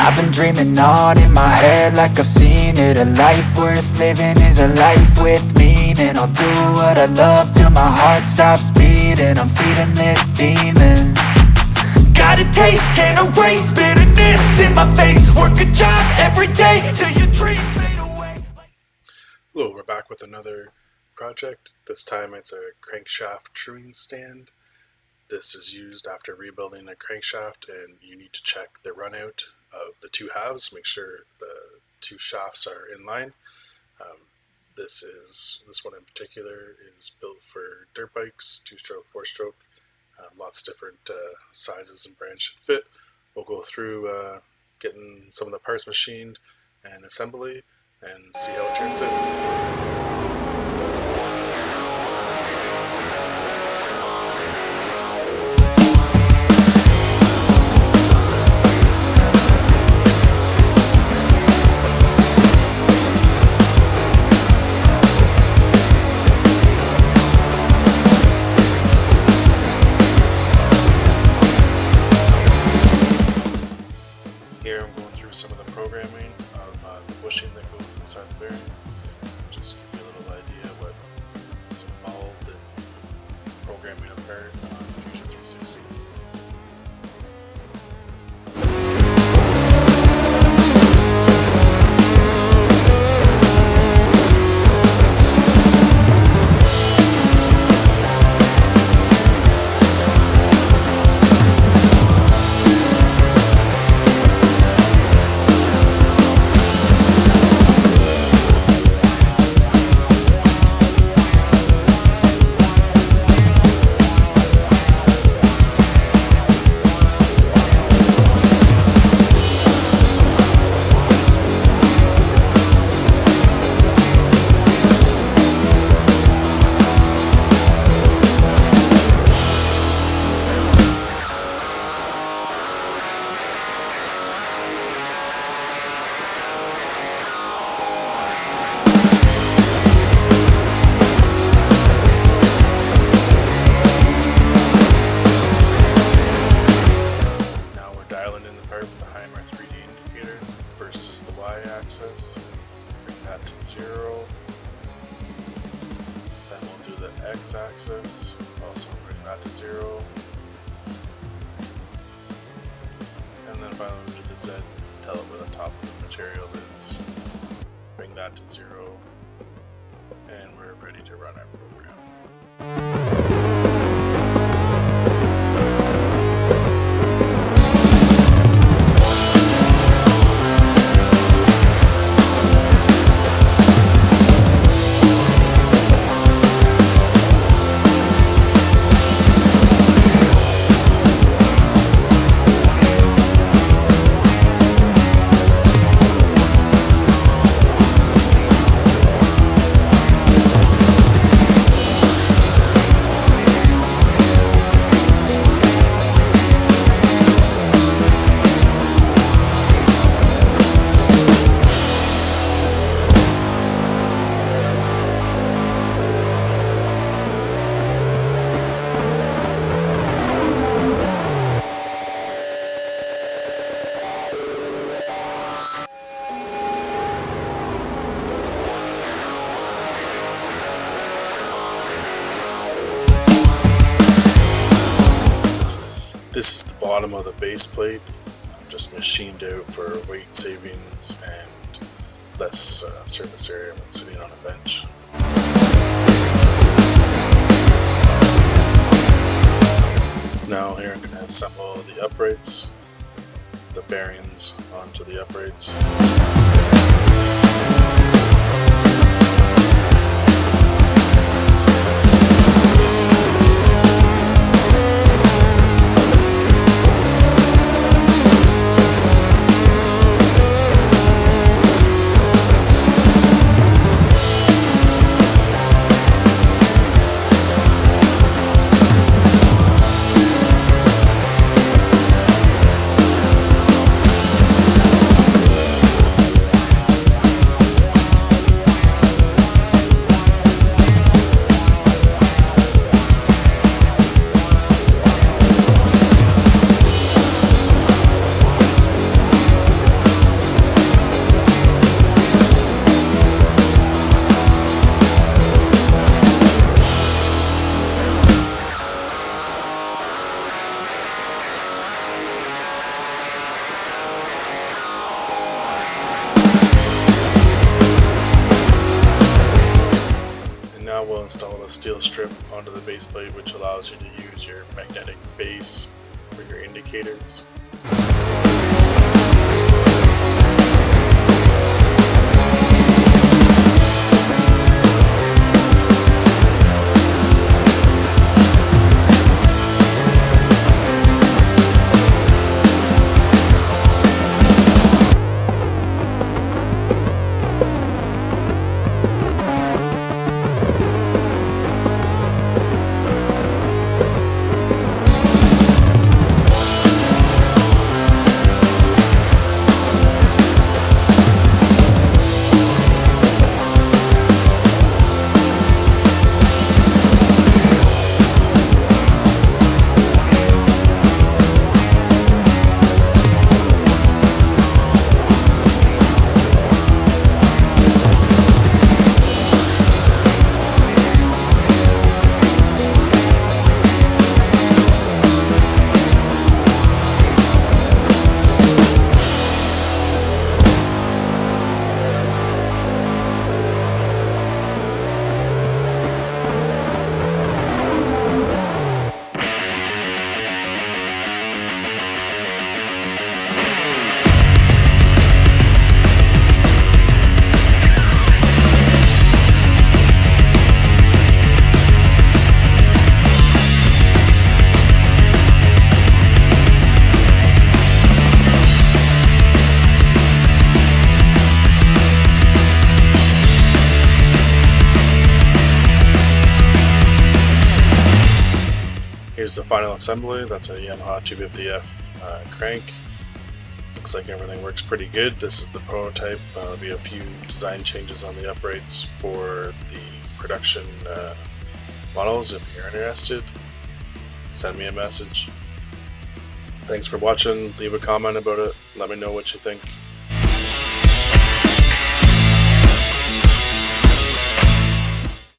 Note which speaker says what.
Speaker 1: I've been dreaming on in my head like I've seen it. A life worth living is a life with meaning. I'll do what I love till my heart stops beating. I'm feeding this demon. Got a taste, can't erase bitterness in my face. Work a job every day till your dreams fade away.
Speaker 2: Hello, we're back with another project. This time it's a crankshaft truing stand. This is used after rebuilding a crankshaft, and you need to check the runout of the two halves, make sure the two shafts are in line. This one in particular is built for dirt bikes, 2-stroke, 4-stroke, lots of different sizes and brands should fit. We'll go through getting some of the parts machined and assembly and see how it turns out. Here I'm going through some of the programming of the bushing that goes inside the bearing. Just give you a little idea what's involved in programming a part on Fusion 360. Y-axis, bring that to 0, then we'll do the X-axis, also bring that to 0, and then finally we'll do the Z, tell it where the top of the material is, bring that to 0, and we're ready to run our program. This is the bottom of the base plate, just machined out for weight savings and less surface area when sitting on a bench. Now here I'm going to assemble the uprights, the bearings onto the uprights. strip onto the base plate, which allows you to use your magnetic base for your indicators. Here's the final assembly. That's a Yamaha 250F crank. Looks like everything works pretty good. This is the prototype. There'll be a few design changes on the uprights for the production models. If you're interested, send me a message. Thanks for watching. Leave a comment about it. Let me know what you think.